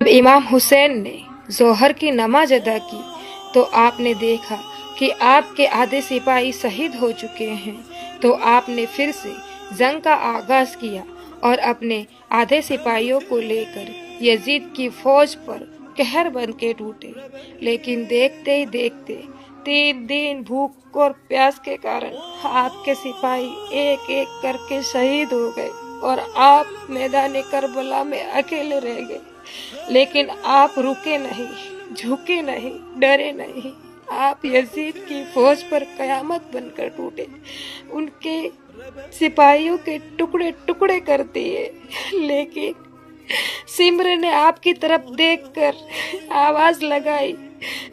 इमाम हुसैन ने जोहर की नमाज अदा की तो आपने देखा कि आपके आधे सिपाही शहीद हो चुके हैं, तो आपने फिर से जंग का आगाज किया और अपने आधे सिपाहियों को लेकर यजीद की फौज पर कहर बन के टूटे। लेकिन देखते ही देखते 3 दिन भूख और प्यास के कारण आपके सिपाही एक एक करके शहीद हो गए और आप मैदान करबला में अकेले रह गए। लेकिन आप रुके नहीं, झुके नहीं, डरे नहीं। आप यजीद की फौज पर कयामत बनकर टूटे, उनके सिपाहियों के टुकड़े टुकड़े कर दिए। लेकिन सिमर ने आपकी तरफ देखकर आवाज लगाई,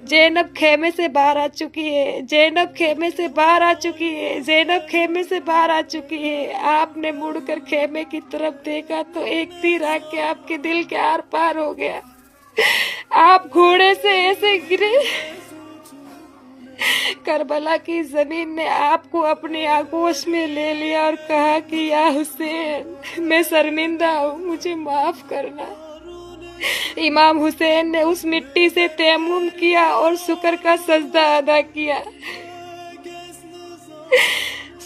ज़ैनब खेमे से बाहर आ चुकी है, ज़ैनब खेमे से बाहर आ चुकी है, ज़ैनब खेमे से बाहर आ चुकी है। आपने मुड़कर खेमे की तरफ देखा तो एक तीर आके आपके दिल के आर पार हो गया। आप घोड़े से ऐसे गिरे, करबला की जमीन ने आपको अपनी आगोश में ले लिया और कहा कि या हुसैन, मैं शर्मिंदा हूँ, मुझे माफ करना। इमाम हुसैन ने उस मिट्टी से तयम्मुम किया और शुक्र का सजदा अदा किया।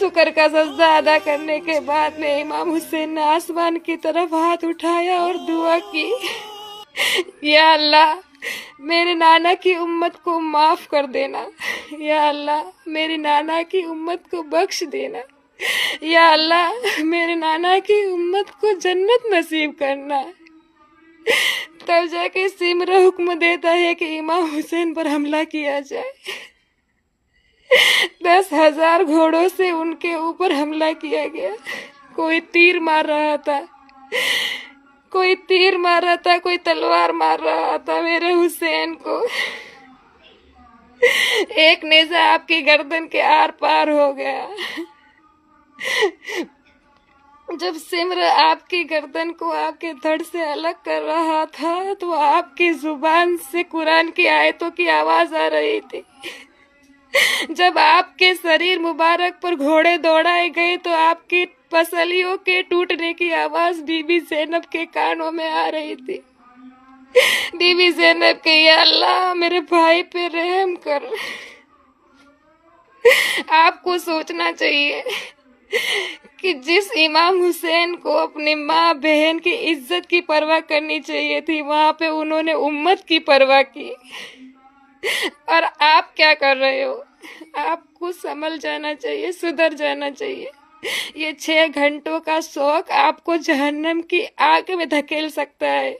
शुक्र का सजदा अदा करने के बाद में इमाम हुसैन ने आसमान की तरफ हाथ उठाया और दुआ की, या अल्लाह मेरे नाना की उम्मत को माफ कर देना, या अल्लाह मेरी नाना की उम्मत को बख्श देना, या अल्लाह मेरे नाना की उम्मत को जन्नत नसीब करना। तब जाके सिमर हुक्म देता है कि इमाम हुसैन पर हमला किया जाए। 10,000 घोड़ों से उनके ऊपर हमला किया गया। कोई तीर मार रहा था, कोई तीर मार रहा था, कोई तलवार मार रहा था मेरे हुसैन को। एक नेज़ा आपकी गर्दन के आर पार हो गया। जब सिमर आपकी गर्दन को आपके धड़ से अलग कर रहा था तो आपकी जुबान से कुरान की आयतों की आवाज आ रही थी। जब आपके शरीर मुबारक पर घोड़े दौड़ाए गए तो आपकी पसलियों के टूटने की आवाज बीबी ज़ैनब के कानों में आ रही थी। बीबी ज़ैनब के, या अल्लाह मेरे भाई पे रहम कर। आपको सोचना चाहिए कि जिस इमाम हुसैन को अपनी माँ बहन की इज्जत की परवाह करनी चाहिए थी, वहां पे उन्होंने उम्मत की परवाह की। और आप क्या कर रहे हो? आपको संभल जाना चाहिए, सुधर जाना चाहिए। ये 6 घंटों का शौक आपको जहन्नम की आग में धकेल सकता है।